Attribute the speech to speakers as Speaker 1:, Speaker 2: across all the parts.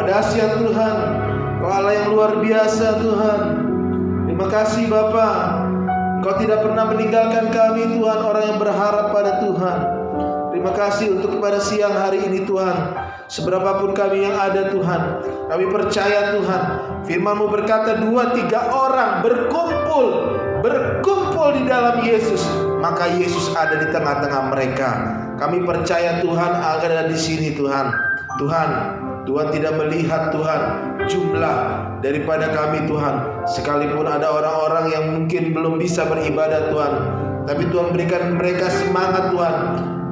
Speaker 1: dahsyat Tuhan. Engkau Allah yang luar biasa Tuhan. Terima kasih Bapa. Engkau tidak pernah meninggalkan kami Tuhan, orang yang berharap pada Tuhan. Terima kasih untuk pada siang hari ini Tuhan. Seberapapun kami yang ada Tuhan, kami percaya Tuhan, firman-Mu berkata 2-3 orang berkumpul di dalam Yesus, maka Yesus ada di tengah-tengah mereka. Kami percaya Tuhan ada di sini Tuhan. Tuhan tidak melihat Tuhan jumlah daripada kami Tuhan. Sekalipun ada orang-orang yang mungkin belum bisa beribadah Tuhan, tapi Tuhan berikan mereka semangat Tuhan.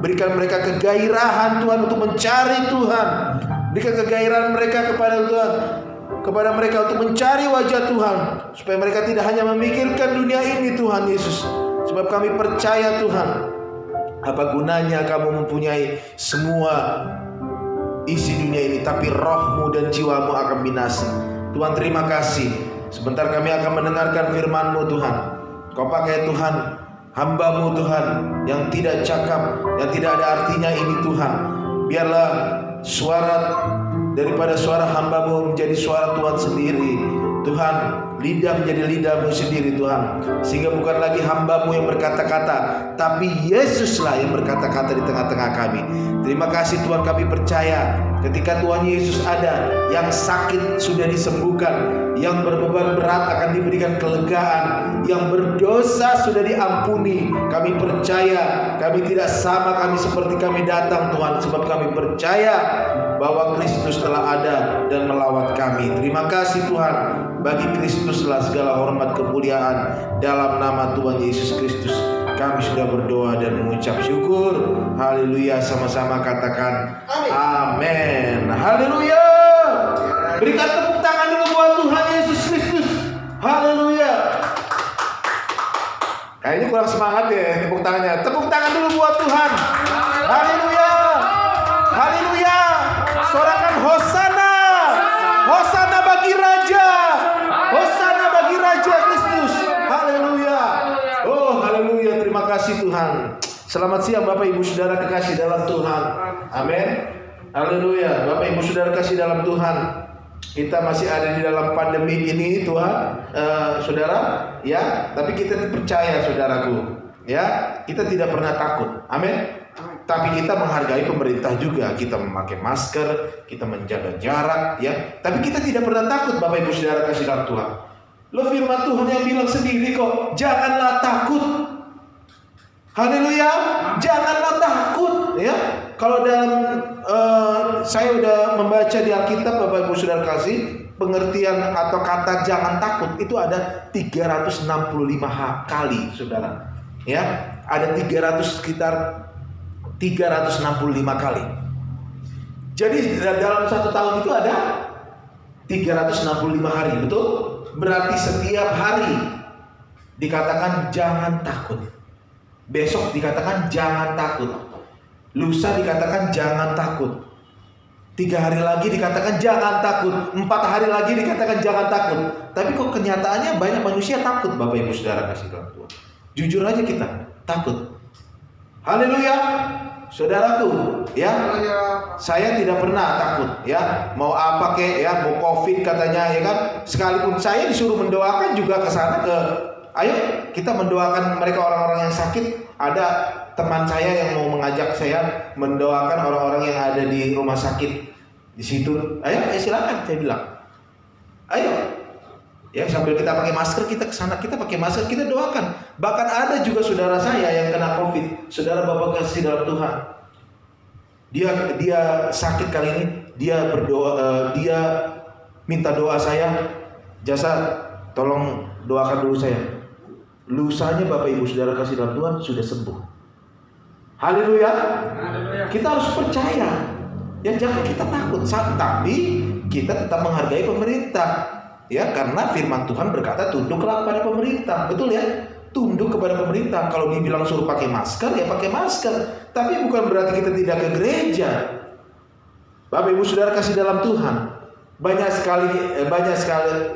Speaker 1: Berikan mereka kegairahan Tuhan untuk mencari Tuhan. Berikan kegairahan mereka kepada Tuhan, kepada mereka untuk mencari wajah Tuhan, supaya mereka tidak hanya memikirkan dunia ini Tuhan Yesus. Sebab kami percaya Tuhan, apa gunanya kamu mempunyai semua isi dunia ini, tapi rohmu dan jiwamu akan binasa. Tuhan terima kasih. Sebentar kami akan mendengarkan firman-Mu Tuhan. Kau pakai Tuhan hamba-Mu Tuhan yang tidak cakap, yang tidak ada artinya ini Tuhan. Biarlah suara daripada suara hamba-Mu menjadi suara Tuhan sendiri Tuhan. Lidah menjadi lidah-Mu sendiri Tuhan, sehingga bukan lagi hamba-Mu yang berkata-kata, tapi Yesuslah yang berkata-kata di tengah-tengah kami. Terima kasih Tuhan, kami percaya ketika Tuhan Yesus ada, yang sakit sudah disembuhkan, yang berbeban berat akan diberikan kelegaan, yang berdosa sudah diampuni. Kami percaya, kami tidak sama kami seperti kami datang Tuhan, sebab kami percaya bahwa Kristus telah ada dan melawat kami. Terima kasih Tuhan, bagi Kristuslah segala hormat kemuliaan. Dalam nama Tuhan Yesus Kristus kami sudah berdoa dan mengucap syukur. Haleluya, sama-sama katakan amin. Haleluya. Berikan tepuk tangan dulu buat Tuhan Yesus Kristus. Haleluya. Kayaknya kurang semangat ya tepuk tangannya. Tepuk tangan dulu buat Tuhan. Haleluya. Haleluya. Sorakan Hosana. Hosana bagi Raja. Hosana bagi Raja Kristus. Haleluya. Oh haleluya. Terima kasih Tuhan. Selamat siang Bapak Ibu Saudara kekasih dalam Tuhan. Amin. Haleluya. Bapak Ibu Saudara kasih dalam Tuhan. Kita masih ada di dalam pandemi ini Tuhan, saudara, ya. Tapi kita percaya saudaraku, ya. Kita tidak pernah takut. Amin. Tapi kita menghargai pemerintah juga. Kita memakai masker, kita menjaga jarak, ya. Tapi kita tidak pernah takut Bapak Ibu Saudara kasih dalam Tuhan. Lo firman Tuhan yang bilang sendiri kok, janganlah takut. Haleluya, janganlah takut, ya. Kalau dalam saya udah membaca di Alkitab Bapak Ibu Saudara kasih, pengertian atau kata jangan takut itu ada 365 kali, Saudara. Ya, ada sekitar 365 kali. Jadi dalam satu tahun itu ada 365 hari, betul? Berarti setiap hari dikatakan jangan takut. Besok dikatakan jangan takut. Lusa dikatakan jangan takut. 3 hari lagi dikatakan jangan takut. 4 hari lagi dikatakan jangan takut. Tapi kok kenyataannya banyak manusia takut Bapak Ibu Saudara kasih dalam Tuhan. Jujur aja kita takut. Haleluya. Saudaraku, ya. Saya tidak pernah takut, ya. Mau apa kek, ya, mau Covid katanya, ya kan. Sekalipun saya disuruh mendoakan juga ke sana ayo kita mendoakan mereka orang-orang yang sakit. Ada teman saya yang mau mengajak saya mendoakan orang-orang yang ada di rumah sakit di situ. Ayo, silakan, saya bilang. Ayo. Ya, sambil kita pakai masker, kita ke sana, kita pakai masker, kita doakan. Bahkan ada juga saudara saya yang kena Covid. Saudara Bapak kasih dalam Tuhan. Dia sakit kali ini, dia berdoa, dia minta doa saya. Jasa, tolong doakan dulu saya. Lusanya Bapak Ibu Saudara kasih dalam Tuhan sudah sembuh. Haleluya. Kita harus percaya. Ya, jangan kita takut, tapi kita tetap menghargai pemerintah. Ya, karena firman Tuhan berkata tunduklah kepada pemerintah. Betul ya? Tunduk kepada pemerintah. Kalau dibilang suruh pakai masker, ya pakai masker. Tapi bukan berarti kita tidak ke gereja. Bapak Ibu Saudara kasih dalam Tuhan. Banyak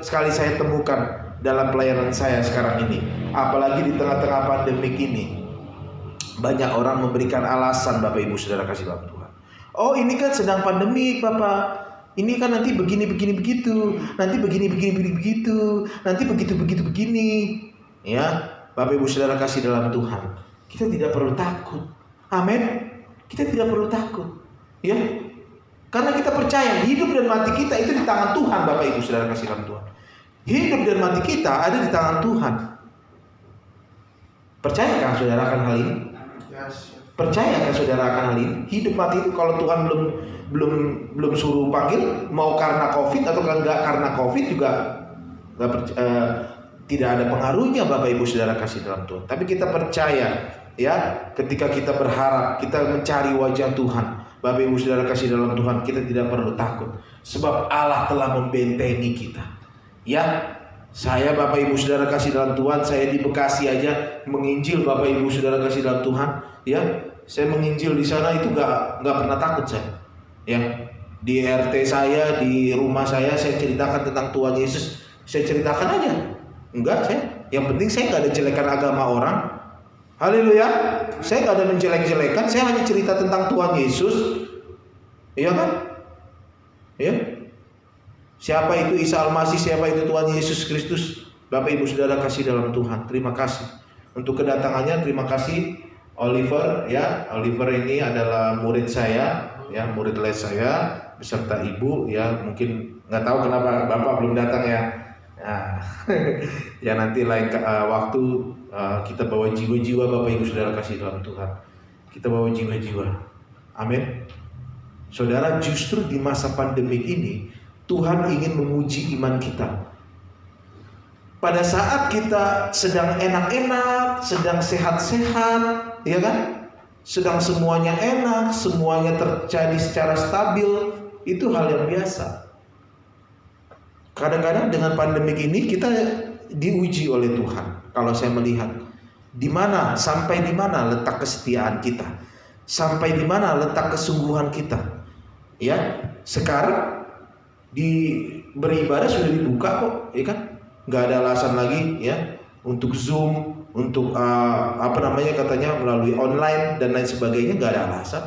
Speaker 1: sekali saya temukan dalam pelayanan saya sekarang ini, apalagi di tengah-tengah pandemik ini, banyak orang memberikan alasan Bapak Ibu Saudara kasih dalam Tuhan. Oh, ini kan sedang pandemik Bapak, Ini kan nanti begini begitu, nanti begini begitu, nanti begitu begini. Ya, Bapak Ibu Saudara kasih dalam Tuhan, kita tidak perlu takut. Amin. Kita tidak perlu takut. Ya. Karena kita percaya hidup dan mati kita itu di tangan Tuhan, Bapak Ibu Saudara kasih dalam Tuhan. Hidup dan mati kita ada di tangan Tuhan. Percayakah saudara akan hal ini? Percayakah saudara akan hal ini? Hidup mati itu kalau Tuhan belum suruh panggil, mau karena COVID atau enggak karena COVID juga tidak ada pengaruhnya, Bapak Ibu Saudara kasih dalam Tuhan. Tapi kita percaya, ya, ketika kita berharap, kita mencari wajah Tuhan, Bapak Ibu Saudara kasih dalam Tuhan, kita tidak perlu takut, sebab Allah telah membentengi kita. Ya, saya Bapak Ibu Saudara kasih dalam Tuhan, saya di Bekasi aja menginjil, Bapak Ibu Saudara kasih dalam Tuhan, ya, saya menginjil di sana itu nggak pernah takut saya. Ya, di RT saya, di rumah saya ceritakan tentang Tuhan Yesus, saya ceritakan aja. Enggak, yang penting saya nggak ada jelekan agama orang. Haleluya, saya nggak ada menjelek-jelekan, saya hanya cerita tentang Tuhan Yesus, iya kan? Ya, siapa itu Isa Al-Masih, siapa itu Tuhan Yesus Kristus. Bapak Ibu Saudara kasih dalam Tuhan, terima kasih untuk kedatangannya, terima kasih Oliver. Ya, Oliver ini adalah murid saya, ya, murid les saya beserta ibu. Ya, mungkin nggak tahu kenapa Bapak belum datang ya. Nah, ya nanti lain waktu kita bawa jiwa-jiwa, Bapak Ibu Saudara kasih dalam Tuhan. Kita bawa jiwa-jiwa. Amin. Saudara, justru di masa pandemik ini Tuhan ingin menguji iman kita. Pada saat kita sedang enak-enak, sedang sehat-sehat, ya kan? Sedang semuanya enak, semuanya terjadi secara stabil, itu hal yang biasa. Kadang-kadang dengan pandemik ini kita diuji oleh Tuhan. Kalau saya melihat sampai di mana letak kesetiaan kita, sampai di mana letak kesungguhan kita. Ya, sekarang beribadah sudah dibuka kok, ya kan? Nggak ada alasan lagi, ya, untuk Zoom, untuk katanya melalui online dan lain sebagainya, nggak ada alasan.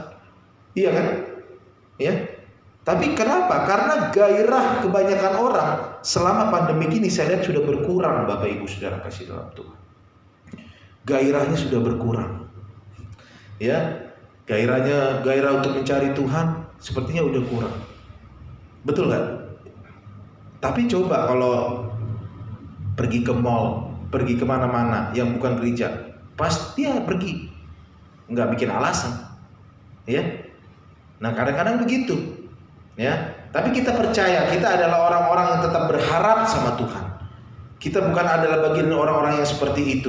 Speaker 1: Iya kan? Ya. Tapi kenapa? Karena gairah kebanyakan orang selama pandemi ini saya lihat sudah berkurang, Bapak Ibu Saudara kasih dalam Tuhan. Gairahnya sudah berkurang. Ya, gairah untuk mencari Tuhan sepertinya udah kurang. Betul nggak? Tapi coba kalau pergi ke mall, pergi kemana-mana yang bukan gereja, pasti dia pergi, nggak bikin alasan. Ya, nah kadang-kadang begitu. Ya, tapi kita percaya kita adalah orang-orang yang tetap berharap sama Tuhan. Kita bukan adalah bagian orang-orang yang seperti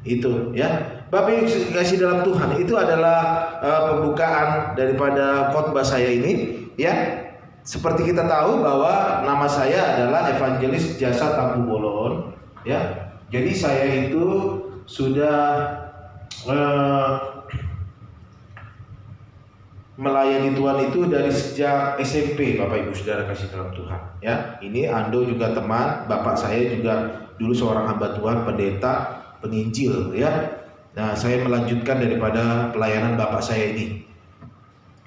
Speaker 1: itu, ya. Bapak Ibu kasih dalam Tuhan, itu adalah pembukaan daripada khotbah saya ini, ya. Seperti kita tahu bahwa nama saya adalah Evangelis Jasa Tampu Bolon, ya. Jadi saya itu sudah melayani Tuhan itu dari sejak SMP, Bapak Ibu Saudara kasih dalam Tuhan. Ya, ini Ando juga teman, bapak saya juga dulu seorang hamba Tuhan, pendeta, penginjil. Ya, nah saya melanjutkan daripada pelayanan bapak saya ini.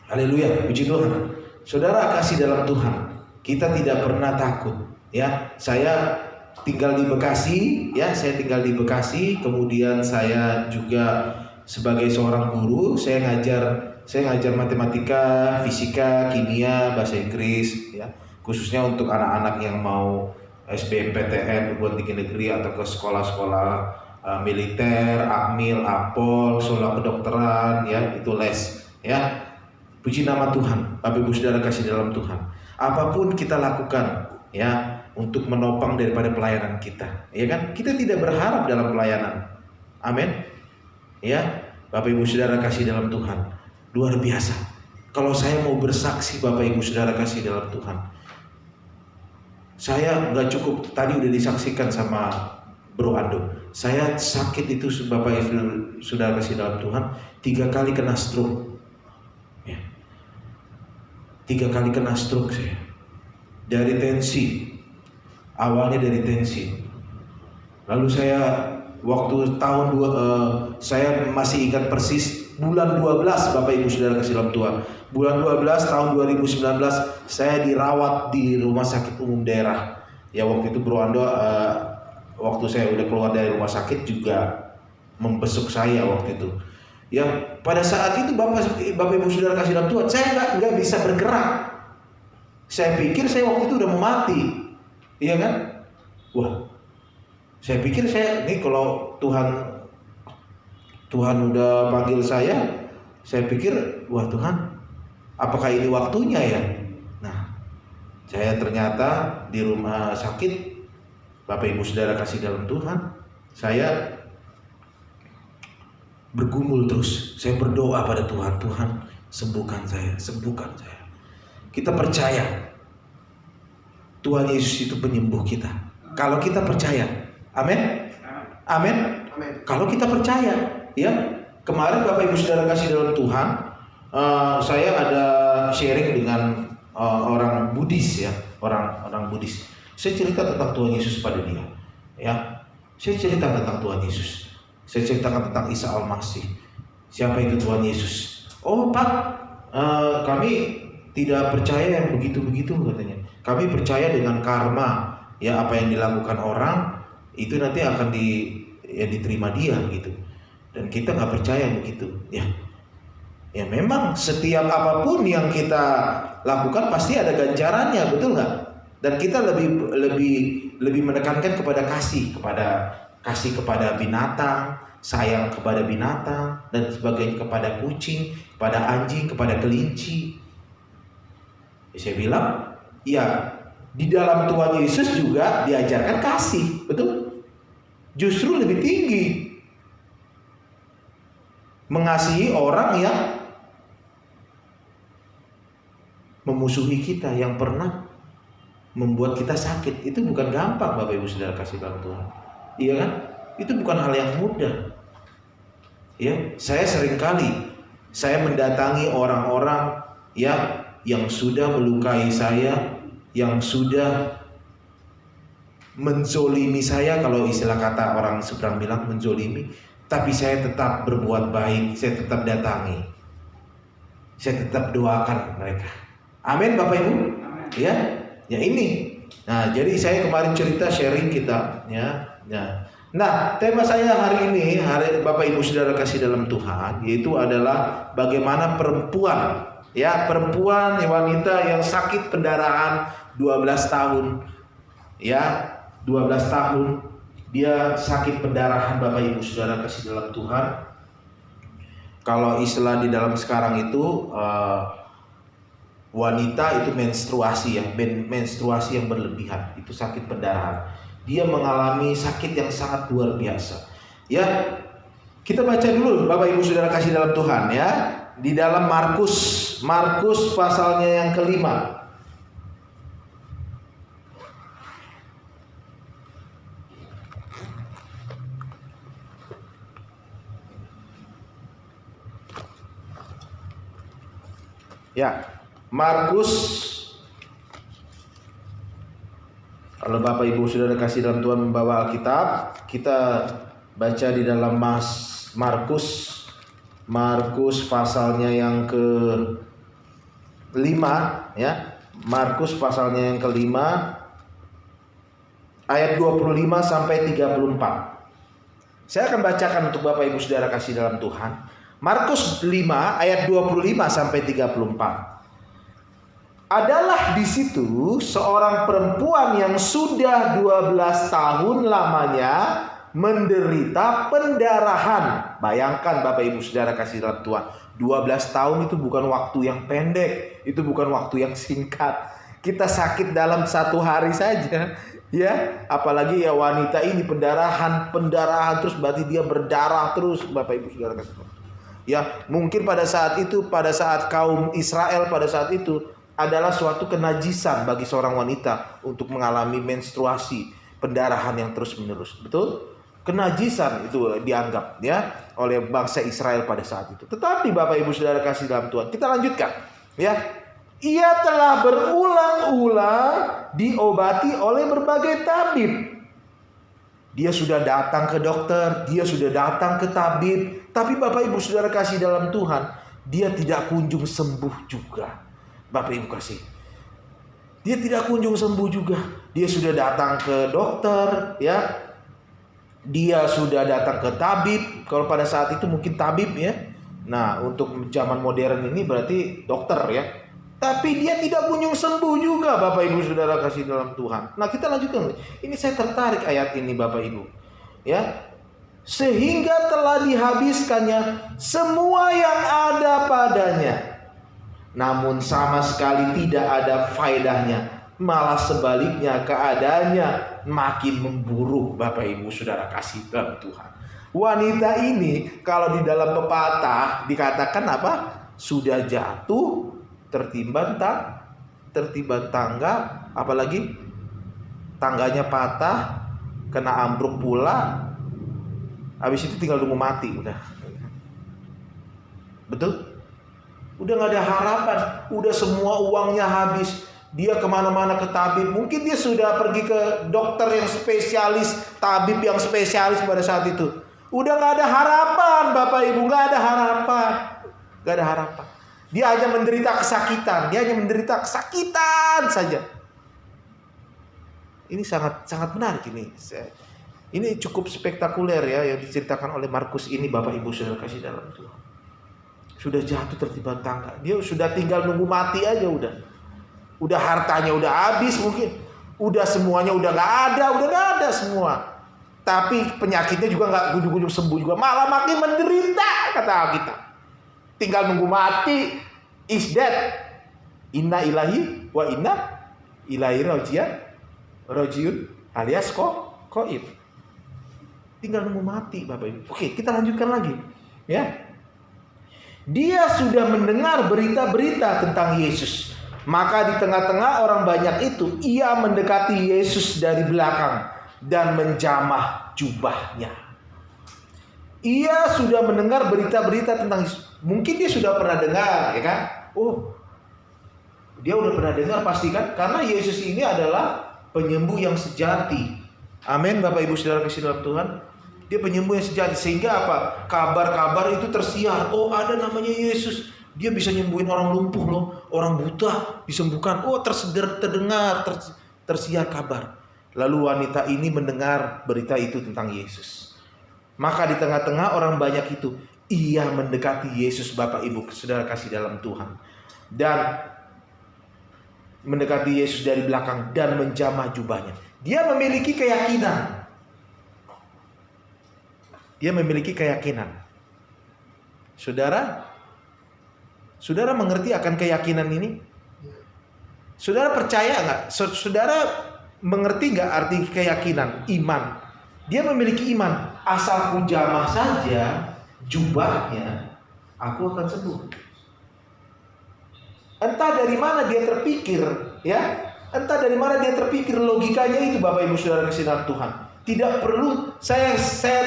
Speaker 1: Haleluya, puji Tuhan. Saudara kasih dalam Tuhan, kita tidak pernah takut. Ya, saya tinggal di Bekasi. Ya, saya tinggal di Bekasi. Kemudian saya juga sebagai seorang guru, saya ngajar matematika, fisika, kimia, bahasa Inggris, ya, khususnya untuk anak-anak yang mau SBMPTN, perguruan tinggi negeri, atau ke sekolah-sekolah militer, Akmil, Apol, sekolah kedokteran, ya, itu les, ya. Puji nama Tuhan, Bapak Ibu Saudara kasih dalam Tuhan. Apapun kita lakukan, ya, untuk menopang daripada pelayanan kita, ya kan? Kita tidak berharap dalam pelayanan, amin, ya, Bapak Ibu Saudara kasih dalam Tuhan. Luar biasa. Kalau saya mau bersaksi, Bapak Ibu Saudara kasih dalam Tuhan, saya nggak cukup. Tadi udah disaksikan sama Bro Ando. Saya sakit itu, Bapak Ibu Saudara kasih dalam Tuhan, 3 kali kena stroke. Ya. 3 kali kena stroke saya. Dari tensi. Awalnya dari tensi. Lalu saya waktu saya masih ingat persis. bulan 12 Bapak Ibu Saudara kasih dalam Tuhan. Bulan 12 tahun 2019 saya dirawat di rumah sakit umum daerah. Ya waktu itu Bro Ando waktu saya udah keluar dari rumah sakit juga membesuk saya waktu itu. Ya pada saat itu Bapak Ibu Saudara kasih dalam Tuhan, saya nggak bisa bergerak. Saya pikir saya waktu itu udah mau mati, iya kan? Wah, saya pikir ini kalau Tuhan udah panggil saya pikir wah Tuhan, apakah ini waktunya ya? Nah, saya ternyata di rumah sakit, Bapak Ibu Saudara kasih dalam Tuhan, saya bergumul terus. Saya berdoa pada Tuhan, Tuhan sembuhkan saya, sembuhkan saya. Kita percaya Tuhan Yesus itu penyembuh kita. Kalau kita percaya, amin, amin. Kalau kita percaya, ya. Kemarin Bapak Ibu Saudara kasih dalam Tuhan, saya ada sharing dengan orang Buddhis ya, orang Buddhis. Saya cerita tentang Tuhan Yesus pada dia, ya. Saya cerita tentang Tuhan Yesus. Saya ceritakan tentang Isa Al-Masih. Siapa itu Tuhan Yesus? Oh Pak, kami tidak percaya yang begitu-begitu katanya. Kami percaya dengan karma, ya apa yang dilakukan orang itu nanti akan diterima dia gitu. Dan kita nggak percaya begitu, ya. Ya memang setiap apapun yang kita lakukan pasti ada ganjarannya, betul nggak? Dan kita lebih menekankan kepada kasih kepada binatang, sayang kepada binatang dan sebagainya, kepada kucing, kepada anjing, kepada kelinci. Saya bilang, ya di dalam Tuhan Yesus juga diajarkan kasih, betul? Justru lebih tinggi mengasihi orang yang memusuhi kita, yang pernah membuat kita sakit. Itu bukan gampang Bapak Ibu Saudara kasih dalam Tuhan, iya kan? Itu bukan hal yang mudah. Ya, saya seringkali mendatangi orang-orang yang sudah melukai saya, yang sudah menzolimi saya, kalau istilah kata orang seberang bilang menzolimi, tapi saya tetap berbuat baik, saya tetap datangi, saya tetap doakan mereka. Amin Bapak Ibu. Amin. Ya ini. Nah, jadi saya kemarin cerita sharing kita, ya. Nah, tema saya hari ini, Bapak Ibu Saudara kasih dalam Tuhan, yaitu adalah bagaimana perempuan, wanita yang sakit pendarahan 12 tahun, 12 tahun dia sakit pendarahan Bapak Ibu Saudara kasih dalam Tuhan. Kalau istilah di dalam sekarang itu wanita itu menstruasi menstruasi yang berlebihan, itu sakit pendarahan. Dia mengalami sakit yang sangat luar biasa. Ya, kita baca dulu Bapak Ibu Saudara kasih dalam Tuhan ya. Di dalam Markus pasalnya yang kelima. Ya, Markus. Kalau Bapak Ibu Saudara kasih dalam Tuhan membawa Alkitab, kita baca di dalam Markus pasalnya yang ke-5 ya. Markus pasalnya yang ke-5 ayat 25 sampai 34. Saya akan bacakan untuk Bapak Ibu Saudara kasih dalam Tuhan. Markus 5 ayat 25 sampai 34. Adalah di situ seorang perempuan yang sudah 12 tahun lamanya menderita pendarahan. Bayangkan Bapak Ibu Saudara kasih dalam Tuhan, 12 tahun itu bukan waktu yang pendek, itu bukan waktu yang singkat. Kita sakit dalam 1 hari saja, ya. Apalagi ya wanita ini pendarahan terus, berarti dia berdarah terus Bapak Ibu Saudara kasih dalam Tuhan. Ya, mungkin pada saat kaum Israel pada saat itu adalah suatu kenajisan bagi seorang wanita untuk mengalami menstruasi, pendarahan yang terus-menerus. Betul? Kenajisan itu dianggap ya oleh bangsa Israel pada saat itu. Tetapi Bapak Ibu Saudara kasih dalam Tuhan, kita lanjutkan ya. Ia telah berulang-ulang diobati oleh berbagai tabib Dia sudah datang ke dokter, dia sudah datang ke tabib, tapi Bapak Ibu Saudara kasih dalam Tuhan, dia tidak kunjung sembuh juga. Bapak Ibu kasih, dia tidak kunjung sembuh juga. Dia sudah datang ke dokter, ya, dia sudah datang ke tabib. Kalau pada saat itu mungkin tabib, ya. Nah, untuk zaman modern ini berarti dokter, ya. Tapi dia tidak kunjung sembuh juga, Bapak Ibu Saudara kasih dalam Tuhan. Nah, kita lanjutkan. Ini saya tertarik ayat ini, Bapak Ibu. Ya. Sehingga telah dihabiskannya semua yang ada padanya. Namun sama sekali tidak ada faedahnya. Malah sebaliknya keadaannya makin memburuk, Bapak Ibu Saudara kasih dalam Tuhan. Wanita ini kalau di dalam pepatah dikatakan apa? Sudah jatuh, tertimban tangga, apalagi tangganya patah, kena ambruk pula, habis itu tinggal nunggu mati udah. Betul? Udah nggak ada harapan, udah semua uangnya habis. Dia kemana-mana ke tabib, mungkin dia sudah pergi ke dokter yang spesialis, tabib yang spesialis pada saat itu. Udah nggak ada harapan, Bapak Ibu, nggak ada harapan, nggak ada harapan. Dia hanya menderita kesakitan, saja. Ini sangat menarik ini. Ini cukup spektakuler ya yang diceritakan oleh Markus ini, Bapak Ibu Saudara kasih dalam Tuhan. Sudah jatuh tertimban tangga, dia sudah tinggal nunggu mati aja udah. Udah hartanya udah habis mungkin, udah semuanya udah nggak ada semua. Tapi penyakitnya juga nggak kunjung-kunjung sembuh juga, malah makin menderita kata Alkitab. Tinggal nunggu mati, is dead. Inna ilahi wa inna ilahi rojiun alias koib. Tinggal nunggu mati, Bapak Ibu. Oke, kita lanjutkan lagi. Ya. Dia sudah mendengar berita-berita tentang Yesus. Maka di tengah-tengah orang banyak itu, ia mendekati Yesus dari belakang dan menjamah jubahnya. Ia sudah mendengar berita-berita tentang Yesus. Mungkin dia sudah pernah dengar, ya kan? Oh, dia udah pernah dengar pasti kan? Karena Yesus ini adalah penyembuh yang sejati. Amin, Bapak Ibu Saudara kasih dalam Tuhan. Dia penyembuh yang sejati, sehingga apa? Kabar-kabar itu tersiar. Oh, ada namanya Yesus. Dia bisa nyembuhin orang lumpuh loh, orang buta disembuhkan. Oh, tersiar kabar. Lalu wanita ini mendengar berita itu tentang Yesus. Maka di tengah-tengah orang banyak itu, ia mendekati Yesus, Bapak Ibu Saudara kasih dalam Tuhan, dan mendekati Yesus dari belakang dan menjamah jubahnya. Dia memiliki keyakinan. Saudara mengerti akan keyakinan ini? Saudara percaya nggak? Saudara mengerti nggak arti keyakinan? Iman. Dia memiliki iman. Asal ku jamah saja jubahnya, aku akan sembuh. Entah dari mana dia terpikir, ya? Entah dari mana dia terpikir logikanya itu, Bapak Ibu Saudara kasih dalam Tuhan. Tidak perlu saya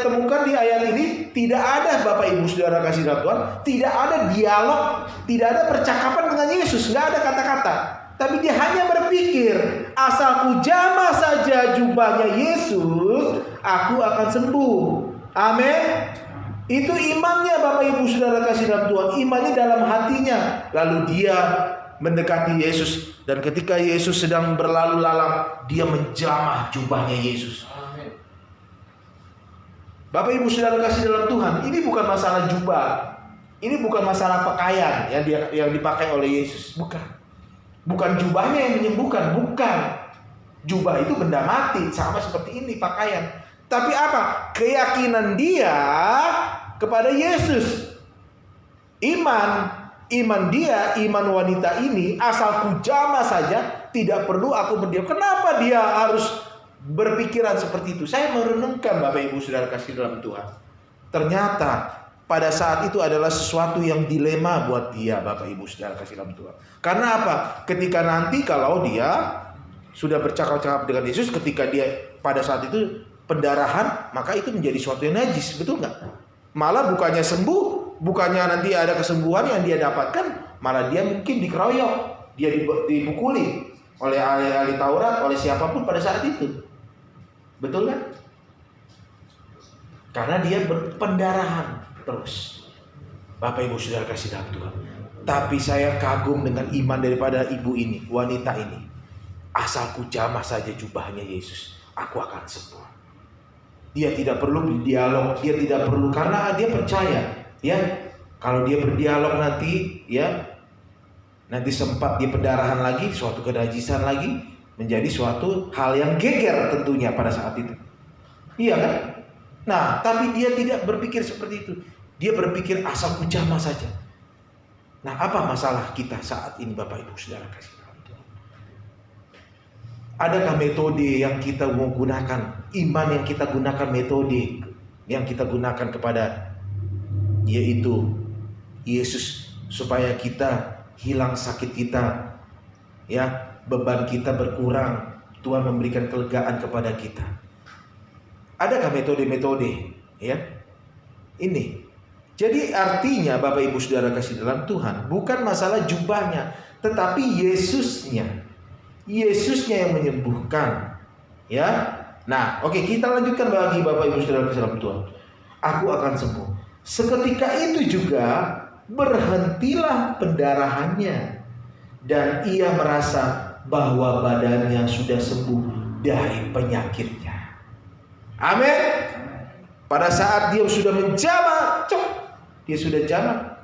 Speaker 1: temukan di ayat ini, tidak ada, Bapak Ibu Saudara kasih dalam Tuhan, tidak ada dialog, tidak ada percakapan dengan Yesus, nggak ada kata-kata. Tapi dia hanya berpikir, asal ku jamah saja jubahnya Yesus, aku akan sembuh. Amin. Itu imannya, Bapak Ibu Saudara kasih dalam Tuhan, imannya dalam hatinya. Lalu dia mendekati Yesus, dan ketika Yesus sedang berlalu lalang, dia menjamah jubahnya Yesus. Bapak Ibu Saudara kasih dalam Tuhan, ini bukan masalah jubah, ini bukan masalah pakaian yang dipakai oleh Yesus, bukan jubahnya yang menyembuhkan, bukan. Jubah itu benda mati, sama seperti ini pakaian. Tapi apa? Keyakinan dia kepada Yesus. Iman dia, iman wanita ini, asal ku jamah saja, tidak perlu aku berdiam. Kenapa dia harus berpikiran seperti itu? Saya merenungkan, Bapak Ibu Saudara kasih dalam Tuhan. Ternyata pada saat itu adalah sesuatu yang dilema buat dia, Bapak Ibu Saudara kasih dalam Tuhan. Karena apa? Ketika nanti kalau dia sudah bercakap-cakap dengan Yesus, ketika dia pada saat itu pendarahan, maka itu menjadi sesuatu yang najis, betul nggak? Malah bukannya sembuh, bukannya nanti ada kesembuhan yang dia dapatkan, malah dia mungkin dikeroyok, dia dipukuli oleh ahli Taurat, oleh siapapun pada saat itu. Betul kan? Karena dia berpendarahan terus. Bapak Ibu Saudara kasih dalam Tuhan. Tapi saya kagum dengan iman daripada ibu ini, wanita ini. Asalku jamah saja jubahnya Yesus, aku akan sembuh. Dia tidak perlu berdialog, dia tidak perlu, karena dia percaya, ya. Kalau dia berdialog nanti, ya, nanti sempat dia pendarahan lagi, suatu kenajisan lagi, menjadi suatu hal yang geger tentunya pada saat itu. Iya kan? Nah, tapi dia tidak berpikir seperti itu. Dia berpikir asalku jamah saja. Nah, apa masalah kita saat ini Bapak Ibu Saudara kasih dalam Tuhan? Adakah metode yang kita mau gunakan? Iman yang kita gunakan, metode yang kita gunakan kepada yaitu Yesus, supaya kita hilang sakit kita, ya, beban kita berkurang, Tuhan memberikan kelegaan kepada kita. Adakah metode-metode, ya? Ini. Jadi artinya Bapak Ibu Saudara kasih dalam Tuhan, bukan masalah jubahnya, tetapi Yesusnya. Yesusnya yang menyembuhkan, ya. Nah, oke, kita lanjutkan bagi Bapak Ibu Saudara kasih dalam Tuhan. Aku akan sembuh. Seketika itu juga berhentilah pendarahannya, dan ia merasa bahwa badannya sudah sembuh dari penyakitnya. Amin. Pada saat dia sudah menjamah, dia sudah jamah,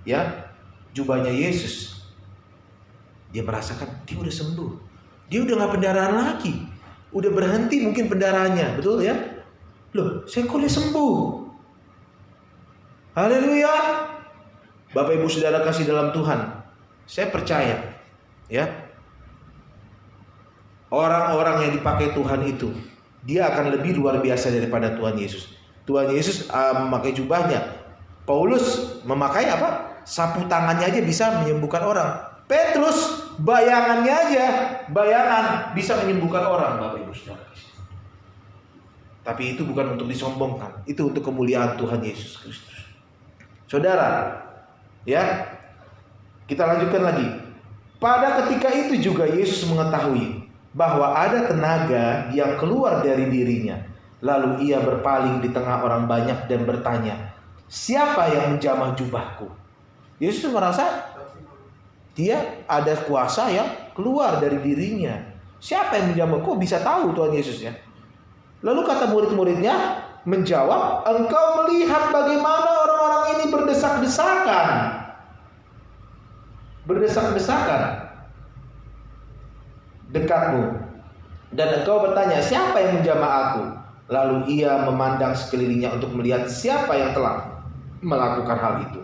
Speaker 1: ya, jubahnya Yesus, dia merasakan dia udah sembuh, dia udah nggak pendarahan lagi, udah berhenti mungkin pendarahannya, betul ya? Loh, saya kok udah sembuh? Haleluya. Bapak Ibu Saudara kasih dalam Tuhan, saya percaya, ya, orang-orang yang dipakai Tuhan itu, dia akan lebih luar biasa daripada Tuhan Yesus. Tuhan Yesus memakai jubahnya. Paulus memakai apa? Sapu tangannya aja bisa menyembuhkan orang. Petrus bayangannya aja, bayangan bisa menyembuhkan orang, Bapak Ibu Saudara. Tapi itu bukan untuk disombongkan, itu untuk kemuliaan Tuhan Yesus Kristus. Saudara, ya, kita lanjutkan lagi. Pada ketika itu juga Yesus mengetahui bahwa ada tenaga yang keluar dari dirinya. Lalu ia berpaling di tengah orang banyak dan bertanya, siapa yang menjamah jubahku? Yesus merasa dia ada kuasa yang keluar dari dirinya. Siapa yang menjamah? Kok bisa tahu Tuhan Yesus, ya? Lalu kata murid-muridnya menjawab, engkau melihat bagaimana orang-orang ini berdesak-desakan. Berdesak-desakan dekatmu. Dan engkau bertanya, siapa yang menjamah aku? Lalu ia memandang sekelilingnya untuk melihat siapa yang telah melakukan hal itu.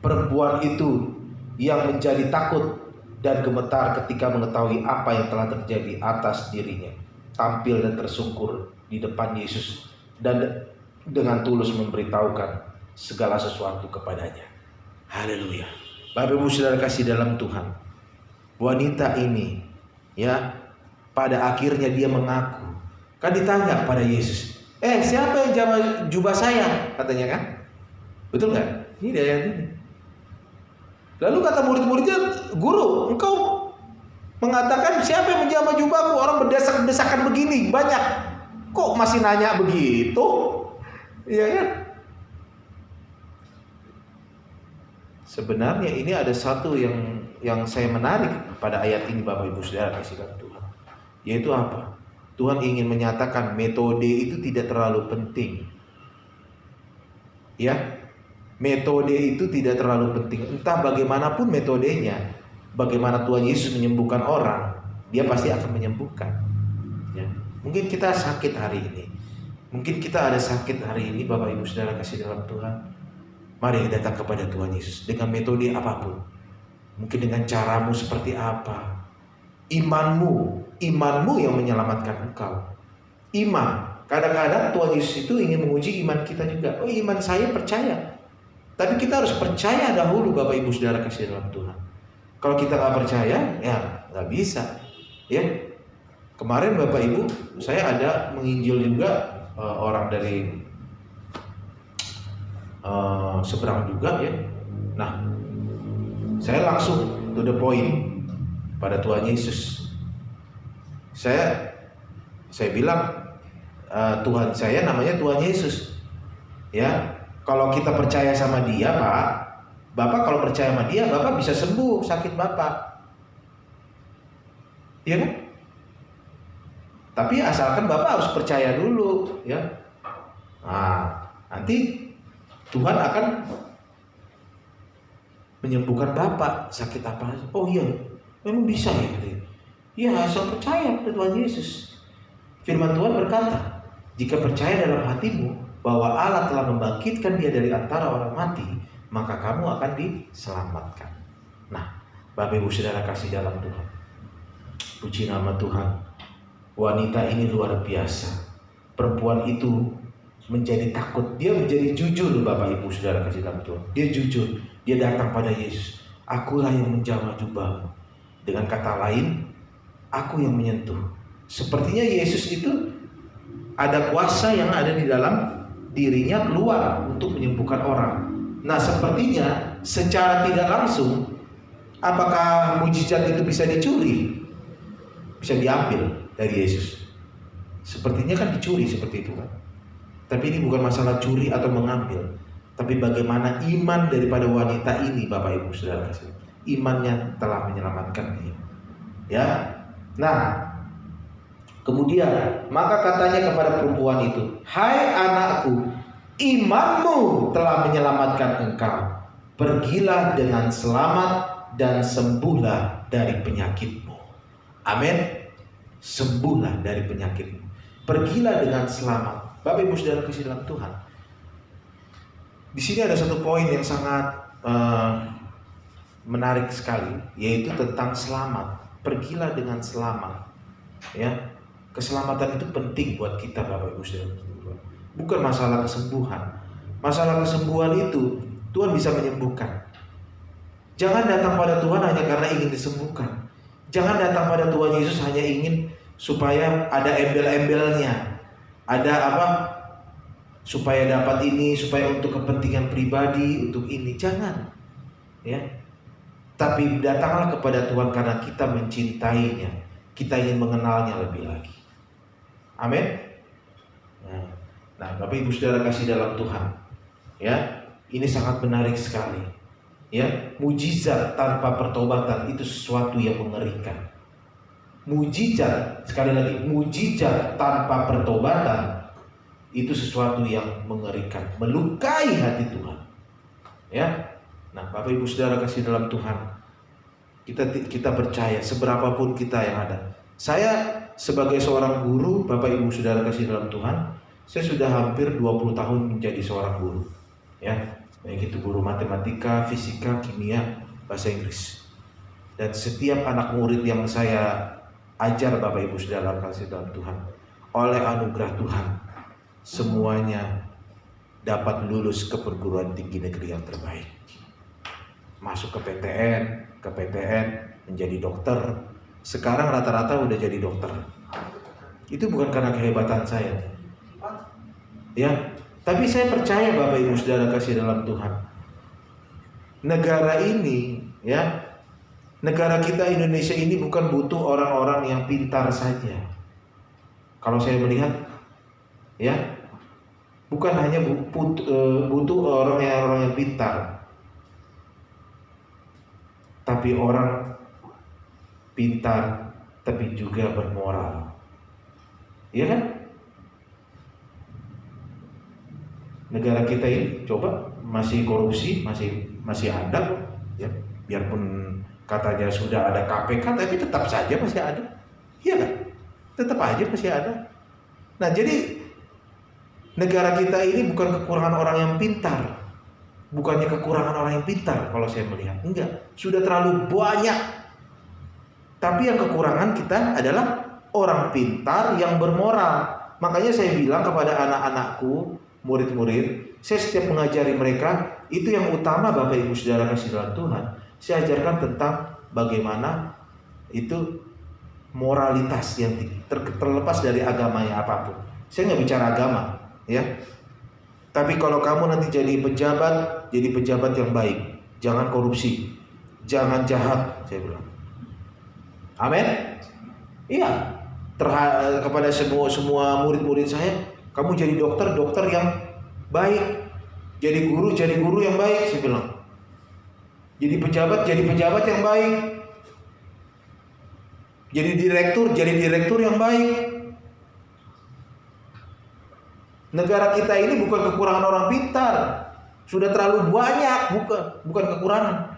Speaker 1: Perempuan itu yang menjadi takut dan gemetar ketika mengetahui apa yang telah terjadi atas dirinya, tampil dan tersungkur di depan Yesus dan dengan tulus memberitahukan segala sesuatu kepadanya. Haleluya. Bapak Ibu Saudara kasih dalam Tuhan, wanita ini, ya, pada akhirnya dia mengaku. Kan ditanya kepada Yesus, siapa yang jamah jubah saya? Katanya kan, betul nggak? Ini dia yang ini. Lalu kata murid-muridnya, guru, engkau mengatakan siapa yang menjamah jubahku? Orang berdesak-desakan begini banyak, kok masih nanya begitu? Iya kan? Sebenarnya ini ada satu yang saya menarik pada ayat ini, Bapak Ibu Saudara kasih dalam Tuhan, yaitu apa? Tuhan ingin menyatakan metode itu tidak terlalu penting. Ya, metode itu tidak terlalu penting. Entah bagaimanapun metodenya, bagaimana Tuhan Yesus menyembuhkan orang, dia pasti akan menyembuhkan. Ya, mungkin kita sakit hari ini, mungkin kita ada sakit hari ini, Bapak Ibu Saudara kasih dalam Tuhan. Mari datang kepada Tuhan Yesus dengan metode apapun. Mungkin dengan caramu seperti apa. Imanmu yang menyelamatkan engkau. Iman. Kadang-kadang Tuhan Yesus itu ingin menguji iman kita juga. Oh, iman saya percaya. Tapi kita harus percaya dahulu, Bapak Ibu Saudara kasih dalam Tuhan. Kalau kita nggak percaya, ya nggak bisa. Ya. Kemarin Bapak Ibu, saya ada menginjil juga orang dari seberang juga, ya. Nah, saya langsung to the point pada Tuhan Yesus. Saya bilang, Tuhan saya namanya Tuhan Yesus. Ya, kalau kita percaya sama Dia, Pak, Bapak kalau percaya sama Dia, Bapak bisa sembuh sakit Bapak. Iya kan? Tapi asalkan Bapak harus percaya dulu, ya. Nah, nanti Tuhan akan menyembuhkan Bapak sakit apa. Oh iya, memang bisa ya. Ya, asal percaya pada Tuhan Yesus. Firman Tuhan berkata, jika percaya dalam hatimu bahwa Allah telah membangkitkan Dia dari antara orang mati, maka kamu akan diselamatkan. Nah, Bapak Ibu Saudara kasih dalam Tuhan, puji nama Tuhan. Wanita ini luar biasa. Perempuan itu menjadi takut, dia menjadi jujur. Bapak Ibu Saudara kasih dalam Tuhan, dia jujur. Dia datang pada Yesus. Akulah yang menjamah jubahmu. Dengan kata lain, aku yang menyentuh. Sepertinya Yesus itu ada kuasa yang ada di dalam dirinya keluar untuk menyembuhkan orang. Nah, sepertinya secara tidak langsung, apakah mujizat itu bisa dicuri? Bisa diambil dari Yesus. Sepertinya kan dicuri seperti itu kan. Tapi ini bukan masalah curi atau mengambil, tapi bagaimana iman daripada wanita ini, Bapak Ibu Saudara kasih. Imannya telah menyelamatkan dia. Ya. Nah, kemudian maka katanya kepada perempuan itu, "Hai anakku, imanmu telah menyelamatkan engkau. Pergilah dengan selamat dan sembuhlah dari penyakitmu." Amin. Sembuhlah dari penyakitmu. Pergilah dengan selamat. Bapak Ibu Saudara kasih dalam Tuhan. Di sini ada satu poin yang sangat menarik sekali, yaitu tentang selamat. Pergilah dengan selamat. Ya, keselamatan itu penting buat kita, Bapak Ibu Saudara. Bukan masalah kesembuhan. Masalah kesembuhan itu Tuhan bisa menyembuhkan. Jangan datang pada Tuhan hanya karena ingin disembuhkan. Jangan datang pada Tuhan Yesus hanya ingin supaya ada embel-embelnya. Ada apa? Supaya dapat ini, supaya untuk kepentingan pribadi, untuk ini. Jangan. Ya. Tapi datanglah kepada Tuhan karena kita mencintainya. Kita ingin mengenalnya lebih lagi. Amin. Nah, Bapak Ibu Saudara kasih dalam Tuhan. Ya, ini sangat menarik sekali. Ya, mujizat tanpa pertobatan itu sesuatu yang mengerikan. Mujizat, sekali lagi, mujizat tanpa pertobatan itu sesuatu yang mengerikan, melukai hati Tuhan. Ya. Nah, Bapak Ibu Saudara kasih dalam Tuhan, kita percaya seberapapun kita yang ada. Saya sebagai seorang guru, Bapak Ibu Saudara kasih dalam Tuhan, saya sudah hampir 20 tahun menjadi seorang guru. Ya, baik itu guru matematika, fisika, kimia, bahasa Inggris. Dan setiap anak murid yang saya ajar, Bapak Ibu Saudara kasih dalam Tuhan, oleh anugerah Tuhan, semuanya dapat lulus ke perguruan tinggi negeri yang terbaik. Masuk ke PTN, menjadi dokter. Sekarang rata-rata udah jadi dokter. Itu bukan karena kehebatan saya. Ya, tapi saya percaya, Bapak Ibu Saudara kasih dalam Tuhan, negara ini, ya, negara kita Indonesia ini bukan butuh orang-orang yang pintar saja. Kalau saya melihat, ya, bukan hanya butuh orang yang pintar, tapi orang pintar tapi juga bermoral. Iya kan? Negara kita ini coba masih korupsi, masih ada, ya. Biarpun katanya sudah ada KPK, tapi tetap saja masih ada. Iya kan? Tetap aja masih ada. Nah, jadi negara kita ini bukan kekurangan orang yang pintar. Bukannya kekurangan orang yang pintar kalau saya melihat. Enggak, sudah terlalu banyak. Tapi yang kekurangan kita adalah orang pintar yang bermoral. Makanya saya bilang kepada anak-anakku, murid-murid, saya setiap mengajari mereka, itu yang utama, Bapak Ibu Saudara kasih dalam Tuhan, saya ajarkan tentang bagaimana itu moralitas yang tinggi, terlepas dari agamanya apapun. Saya nggak bicara agama, ya. Tapi kalau kamu nanti jadi pejabat yang baik, jangan korupsi, jangan jahat, saya bilang. Amin. Iya. kepada semua murid-murid saya, kamu jadi dokter yang baik, jadi guru yang baik, saya bilang. Jadi pejabat yang baik, jadi direktur yang baik. Negara kita ini bukan kekurangan orang pintar, sudah terlalu banyak, bukan kekurangan.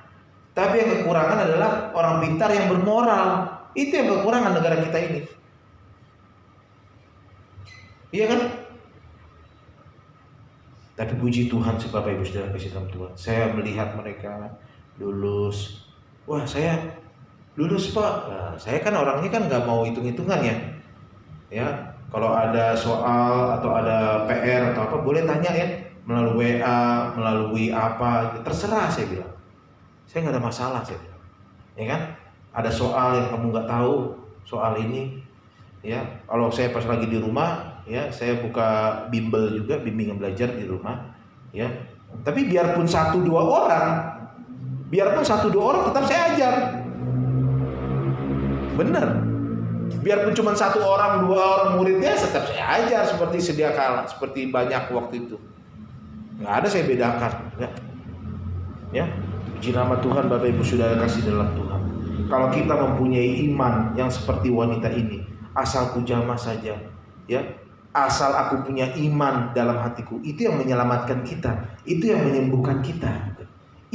Speaker 1: Tapi yang kekurangan adalah orang pintar yang bermoral. Itu yang kekurangan negara kita ini. Iya kan? Tapi puji Tuhan sih Bapak Ibu Saudara kasih dalam Tuhan. Saya melihat mereka lulus. Wah, saya lulus Pak. Nah, saya kan orangnya kan nggak mau hitung-hitungan ya. Ya, kalau ada soal atau ada PR atau apa boleh tanya ya, melalui WA, melalui apa, terserah saya bilang. Saya nggak ada masalah saya bilang. Ya kan? Ada soal yang kamu nggak tahu soal ini, ya. Kalau saya pas lagi di rumah, ya saya buka bimbel juga, bimbingan belajar di rumah, ya. Tapi biarpun 1-2 orang tetap saya ajar. Bener. Biarpun cuma 1 orang, 2 orang muridnya tetap saya ajar seperti sedia kala, seperti banyak waktu itu. Nggak ada saya bedakan, ya. Puji nama Tuhan Bapak Ibu Saudara kasih dalam Tuhan. Kalau kita mempunyai iman yang seperti wanita ini, asal ku jamah saja, ya. Asal aku punya iman dalam hatiku, itu yang menyelamatkan kita, itu yang menyembuhkan kita.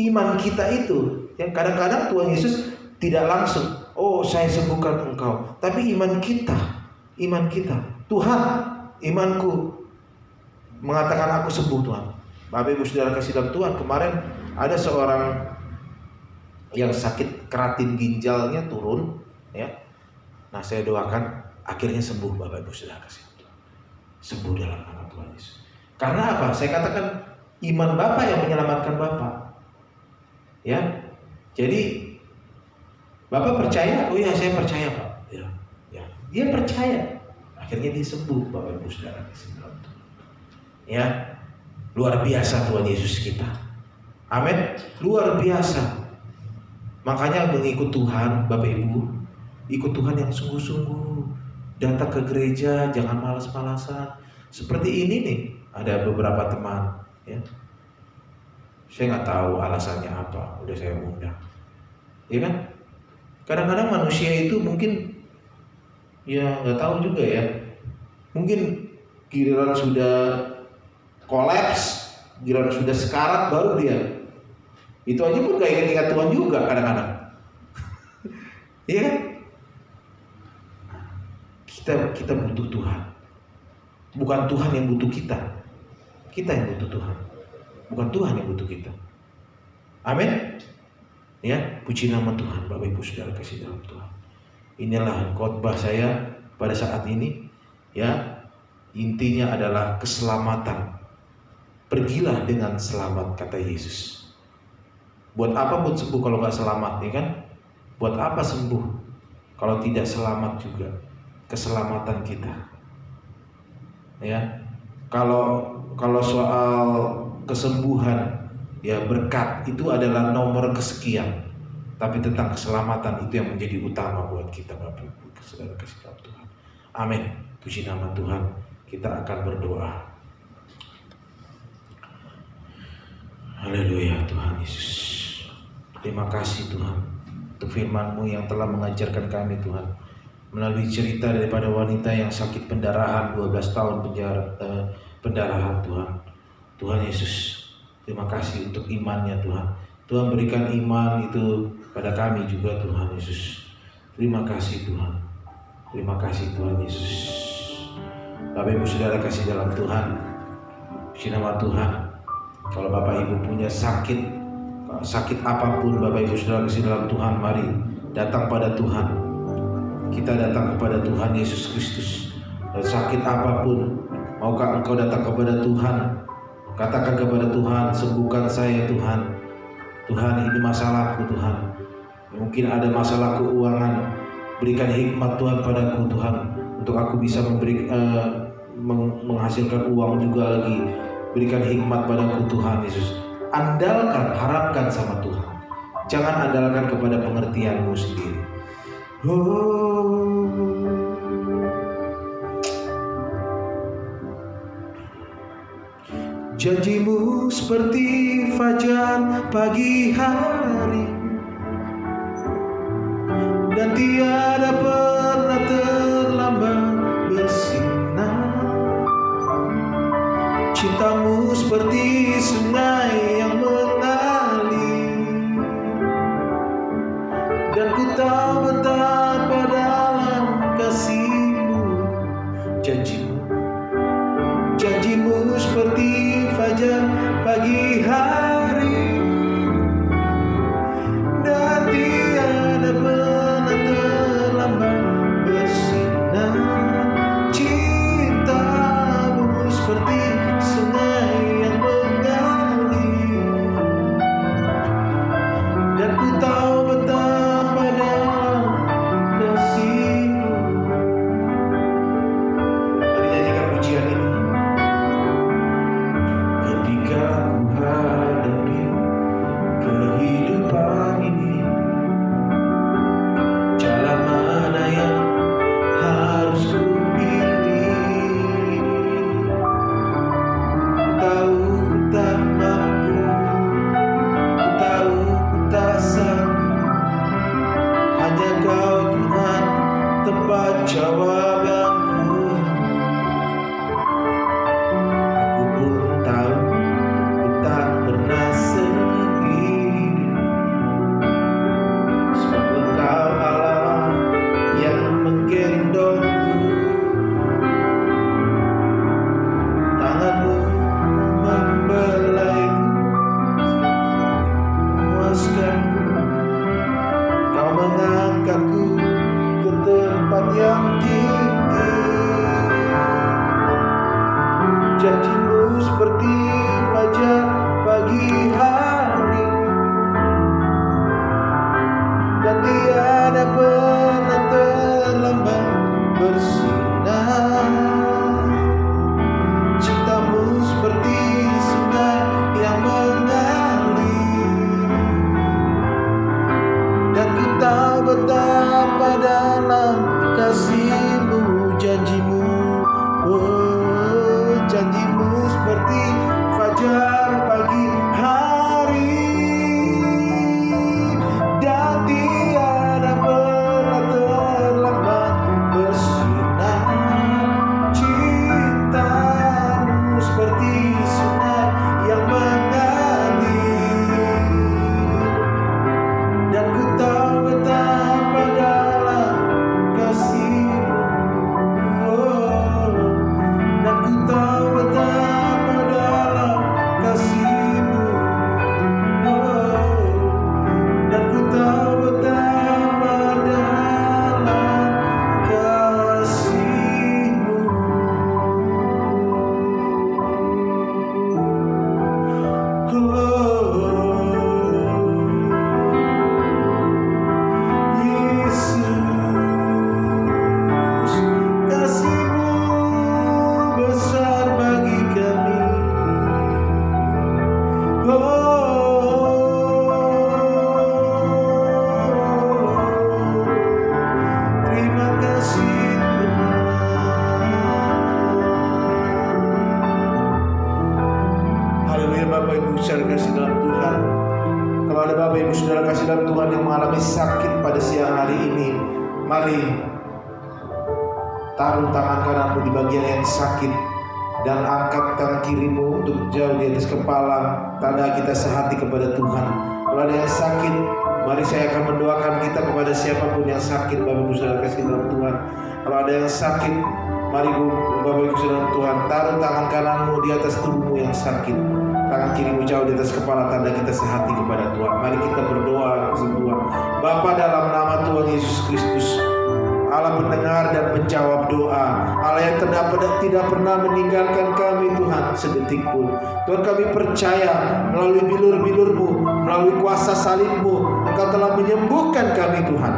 Speaker 1: Iman kita itu, yang kadang-kadang Tuhan Yesus tidak langsung, oh saya sembuhkan engkau, tapi iman kita, Tuhan, imanku mengatakan aku sembuh Tuhan. Bapak Ibu Saudara kasih dalam Tuhan, kemarin ada seorang yang sakit keratin ginjalnya turun, ya. Nah saya doakan akhirnya sembuh Bapak Ibu Saudara kasih dalam Tuhan. Sembuh dalam nama Tuhan Yesus. Karena apa? Saya katakan iman Bapak yang menyelamatkan Bapak. Ya. Jadi Bapak percaya? Oh iya saya percaya Pak. Ya. Dia percaya. Akhirnya dia sembuh Bapak Ibu Saudara kasih dalam Tuhan. Ya. Luar biasa Tuhan Yesus kita. Amin. Luar biasa. Makanya mengikut Tuhan, Bapak Ibu, ikut Tuhan yang sungguh-sungguh. Datang ke gereja, jangan malas-malasan. Seperti ini nih, ada beberapa teman, ya. Saya nggak tahu alasannya apa, udah saya undang, ya kan? Kadang-kadang manusia itu mungkin, ya nggak tahu juga ya. Mungkin giliran sudah kolaps, giliran sudah sekarat baru dia. Itu aja pun gak ingat Tuhan juga kadang-kadang. Iya kan? Kita butuh Tuhan. Bukan Tuhan yang butuh kita. Kita yang butuh Tuhan. Bukan Tuhan yang butuh kita. Amin. Ya, puji nama Tuhan Bapak Ibu Saudara kasih dalam Tuhan. Inilah khotbah saya pada saat ini, ya. Intinya adalah keselamatan. Pergilah dengan selamat kata Yesus. Buat apa pun sembuh kalau nggak selamat, ya kan? Buat apa sembuh kalau tidak selamat juga? Keselamatan kita, ya. Kalau soal kesembuhan, ya berkat itu adalah nomor kesekian. Tapi tentang keselamatan itu yang menjadi utama buat kita, Bapak Ibu Saudara kasih dalam Tuhan. Amin. Puji nama Tuhan. Kita akan berdoa. Haleluya Tuhan Yesus. Terima kasih Tuhan untuk firman-Mu yang telah mengajarkan kami Tuhan. Melalui cerita daripada wanita yang sakit pendarahan 12 tahun pendarahan Tuhan. Tuhan Yesus, terima kasih untuk imannya Tuhan. Tuhan berikan iman itu pada kami juga Tuhan Yesus. Terima kasih Tuhan. Terima kasih Tuhan Yesus. Bapak Ibu Saudara kasih dalam Tuhan. Puji nama Tuhan. Kalau Bapak Ibu punya sakit apapun, Bapak Ibu Saudara kasih dalam Tuhan, mari datang pada Tuhan. Kita datang kepada Tuhan Yesus Kristus. Sakit apapun, maukah engkau datang kepada Tuhan? Katakan kepada Tuhan, sembuhkan saya Tuhan. Tuhan, ini masalahku Tuhan. Mungkin ada masalah keuangan. Berikan hikmat Tuhan padaku Tuhan, untuk aku bisa menghasilkan uang juga lagi. Berikan hikmat padaku Tuhan Yesus. Andalkan, harapkan sama Tuhan. Jangan andalkan kepada pengertianmu sendiri. Oh, Janjimu seperti fajar pagi hari, dan tiada pernah terlambat bersinar. Cintamu seperti sungai yang mengalir, dan ku tahu betapa dalam kasih-Mu. Janjimu seperti fajar pagi hari, dan tiada pernah terlambat bersinar. Cintamu seperti sungai yang mengalir, dan ku tahu betapa dalam kasih-Mu. Mari nyanyikan pujian ini. Ketika ku hadapi kehidupan ini, jalan mana yang harus ku pilih? Ku tahu ku tak mampu, ku tahu ku tak sanggup. Hanya Kau Tuhan tempat jawabanku. Aku pun tahu ku tak pernah sendiri, sebab Engkau Allah yang menggendongku. Tangan-Mu membelaiku, memuaskanku. Kau mengangkatku ke tempat yang tinggi. Janji-Mu seperti fajar pagi hari, dan tiada pernah terlambat bersinar. Cinta-Mu seperti sungai yang mengalir, dan ku tahu betapa dalam kasih-Mu. Janji-Mu, oh, janji-Mu seperti fajar pagi hari, dan tiada pernah terlambat bersinar. Cinta-Mu seperti sungai yang mengalir, dan ku tahu betapa dalam kasih-Mu. Oh, dan ku tahu betapa dalam kasih-Mu. Oh, dan ku tahu betapa dalam kasih-Mu. Yesus, kasih-Mu besar bagi kami. Terima kasih Tuhan. Haleluya. Bapak Ibu saudara kasih dalam Tuhan, kalau ada Bapak Ibu saudara kasih dalam Tuhan yang mengalami sakit pada siang hari ini, mari taruh tangan kananmu di bagian yang sakit, dan angkat tangan kirimu untuk jauh di atas kepala, tanda kita sehati kepada Tuhan. Kalau ada yang sakit, mari saya akan mendoakan kita kepada siapapun yang sakit. Bapak Ibu saudara kasih dalam Tuhan, kalau ada yang sakit, mari Bapak Ibu saudara Tuhan, taruh tangan kananmu di atas tubuhmu yang sakit, tangan kirimu jauh di atas kepala, tanda kita sehati kepada Tuhan. Mari kita berdoa semua. Bapa, dalam nama Tuhan Yesus Kristus, Allah pendengar dan penjawab doa, Allah yang tidak pernah meninggalkan kami Tuhan sedetik pun. Tuhan, kami percaya melalui bilur-bilur-Mu, melalui kuasa salib-Mu, Engkau telah menyembuhkan kami Tuhan.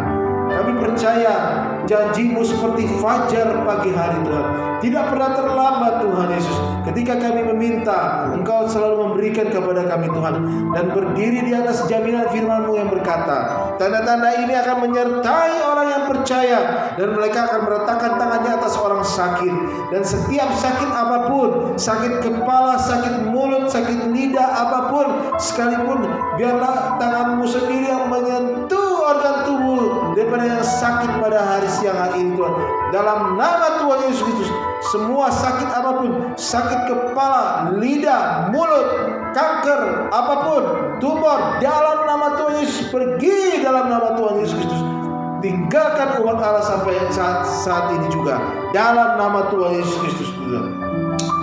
Speaker 1: Kami percaya janji-Mu seperti fajar pagi hari Tuhan, tidak pernah terlambat Tuhan Yesus. Ketika kami meminta, Engkau selalu memberikan kepada kami Tuhan, dan berdiri di atas jaminan firman-Mu yang berkata, tanda-tanda ini akan menyertai orang yang percaya, dan mereka akan meletakkan tangannya atas orang sakit. Dan setiap sakit apapun, sakit kepala, sakit mulut, sakit lidah, apapun, sekalipun biarlah tanganmu sendiri yang menyentuh organ tubuh daripada yang sakit pada hari siang hari ini Tuhan. Dalam nama Tuhan Yesus Kristus, semua sakit apapun, sakit kepala, lidah, mulut, kanker, apapun, tumor, dalam nama Tuhan Yesus, pergi dalam nama Tuhan Yesus Kristus. Tinggalkan umat Allah sampai saat ini juga dalam nama Tuhan Yesus Kristus.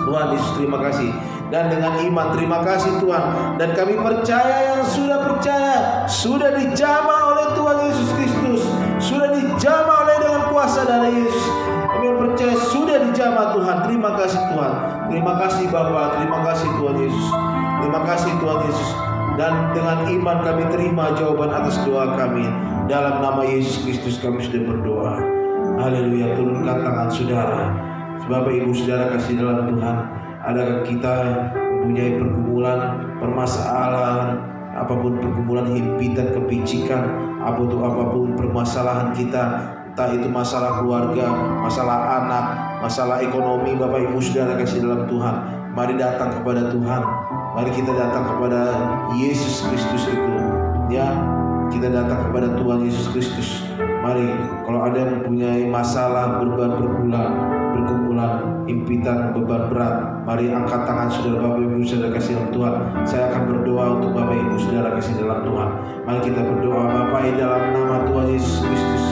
Speaker 1: Tuhan Yesus, terima kasih. Dan dengan iman terima kasih Tuhan. Dan kami percaya, yang sudah percaya sudah dijamah oleh Tuhan Yesus Kristus, sudah dijamah oleh dengan kuasa darah Yesus. Kami percaya sudah dijamah Tuhan. Terima kasih Tuhan. Terima kasih Bapa. Terima kasih Tuhan Yesus. Terima kasih Tuhan Yesus. Dan dengan iman kami terima jawaban atas doa kami. Dalam nama Yesus Kristus kami sudah berdoa. Haleluya. Turunkan tangan saudara. Bapak Ibu Saudara kasih dalam Tuhan. Adakah kita mempunyai pergumulan, permasalahan, apapun pergumulan, himpitan, kepicikan, apapun permasalahan kita, entah itu masalah keluarga, masalah anak, masalah ekonomi, Bapak Ibu Saudara kasih dalam Tuhan. Mari datang kepada Tuhan. Mari kita datang kepada Yesus Kristus itu. Ya, kita datang kepada Tuhan Yesus Kristus. Mari, kalau ada yang mempunyai masalah, pergumulan, himpitan, beban berat, mari angkat tangan saudara. Bapak Ibu Saudara kasih dalam Tuhan. Saya akan berdoa untuk Bapak Ibu Saudara kasih dalam Tuhan. Mari kita berdoa. Bapa, dalam nama Tuhan Yesus Kristus,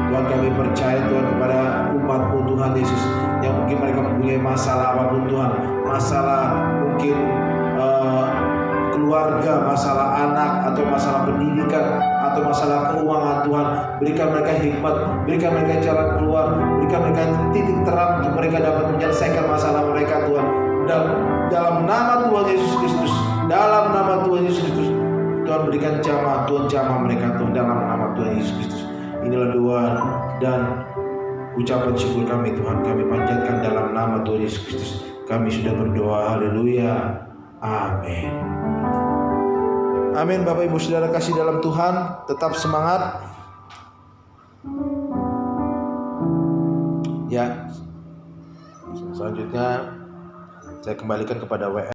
Speaker 1: Tuhan kami percaya Tuhan kepada umat-Mu Tuhan Yesus, yang mungkin mereka mempunyai masalah apapun Tuhan, masalah mungkin keluarga, masalah anak, atau masalah pendidikan, atau masalah keuangan Tuhan. Berikan mereka hikmat, berikan mereka jalan keluar, berikan mereka titik terang untuk mereka dapat menyelesaikan masalah mereka Tuhan. Dalam nama Tuhan Yesus Kristus, dalam nama Tuhan Yesus Kristus, Tuhan berikan jamah, Tuhan jamah mereka Tuhan, dalam nama Tuhan Yesus Kristus. Inilah doa dan ucapan syukur kami Tuhan, kami panjatkan dalam nama Tuhan Yesus Kristus. Kami sudah berdoa. Haleluya. Amin. Amin. Bapak Ibu Saudara kasih dalam Tuhan, tetap semangat. Ya, selanjutnya saya kembalikan kepada WR.